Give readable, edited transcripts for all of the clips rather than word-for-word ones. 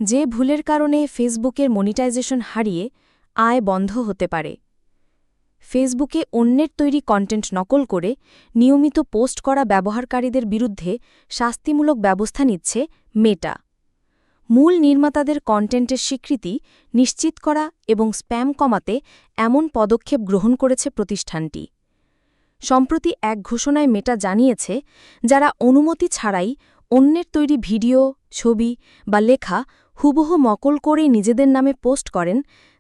যে ভুলের কারণে ফেসবুকের মনিটাইজেশন হারিয়ে আয় বন্ধ হতে পারে। ফেসবুকে অন্যের তৈরি কন্টেন্ট নকল করে নিয়মিত পোস্ট করা ব্যবহারকারীদের বিরুদ্ধে শাস্তিমূলক ব্যবস্থা নিচ্ছে মেটা। মূল নির্মাতাদের কন্টেন্টের স্বীকৃতি নিশ্চিত করা এবং স্প্যাম কমাতে এমন পদক্ষেপ গ্রহণ করেছে প্রতিষ্ঠানটি। সম্প্রতি এক ঘোষণায় মেটা জানিয়েছে, যারা অনুমতি ছাড়াই অন্যের তৈরি ভিডিও, ছবি বা লেখা হুবহু নকল করে নিজেদের নামে পোস্ট করেন,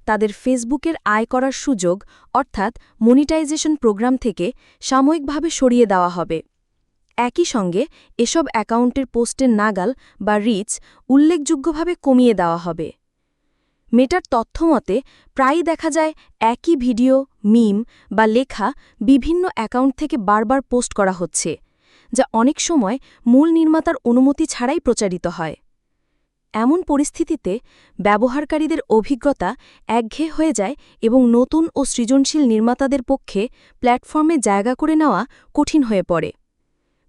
তাদের ফেসবুকের আয় করার সুযোগ অর্থাৎ মনিটাইজেশন প্রোগ্রাম থেকে সাময়িকভাবে সরিয়ে দেওয়া হবে। একই সঙ্গে এসব অ্যাকাউন্টের পোস্টের নাগাল বা রিচ উল্লেখযোগ্যভাবে কমিয়ে দেওয়া হবে। মেটার তথ্যমতে প্রায়ই দেখা যায় একই ভিডিও, মিম বা লেখা বিভিন্ন অ্যাকাউন্ট থেকে বারবার পোস্ট করা হচ্ছে, যা অনেক সময় মূল নির্মাতার অনুমতি ছাড়াই প্রচারিত হয়। এমন পরিস্থিতিতে ব্যবহারকারীদের অভিজ্ঞতা একঘেয়ে হয়ে যায় এবং নতুন ও সৃজনশীল নির্মাতাদের পক্ষে প্ল্যাটফর্মে জায়গা করে নেওয়া কঠিন হয়ে পড়ে।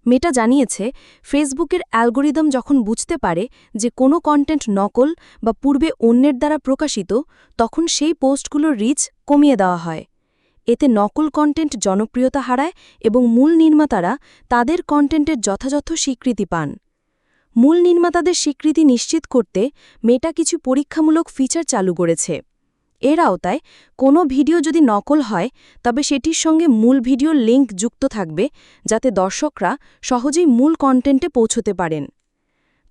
মেটা জানিয়েছে, ফেসবুকের অ্যালগোরিদম যখন বুঝতে পারে যে কোনো কন্টেন্ট নকল বা পূর্বে অন্যের দ্বারা প্রকাশিত, তখন সেই পোস্টগুলোর রিচ কমিয়ে দেওয়া হয়। এতে নকল কন্টেন্ট জনপ্রিয়তা হারায় এবং মূল নির্মাতারা তাদের কন্টেন্টের যথাযথ স্বীকৃতি পান। মূল নির্মাতাদের স্বীকৃতি নিশ্চিত করতে মেটা কিছু পরীক্ষামূলক ফিচার চালু করেছে। এর আওতায় কোনো ভিডিও যদি নকল হয়, তবে সেটির সঙ্গে মূল ভিডিওর লিঙ্ক যুক্ত থাকবে, যাতে দর্শকরা সহজেই মূল কন্টেন্টে পৌঁছতে পারেন।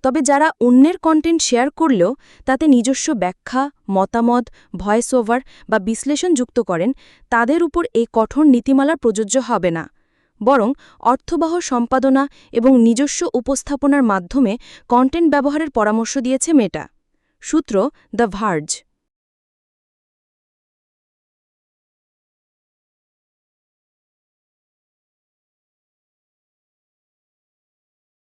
তবে যারা অন্যের কন্টেন্ট শেয়ার করলেও তাতে নিজস্ব ব্যাখ্যা, মতামত, ভয়েস ওভার বা বিশ্লেষণ যুক্ত করেন, তাদের উপর এই কঠোর নীতিমালা প্রযোজ্য হবে না। বরং অর্থবহ সম্পাদনা এবং নিজস্ব উপস্থাপনার মাধ্যমে কন্টেন্ট ব্যবহারের পরামর্শ দিয়েছে মেটা। সূত্র দ্য ভার্জ।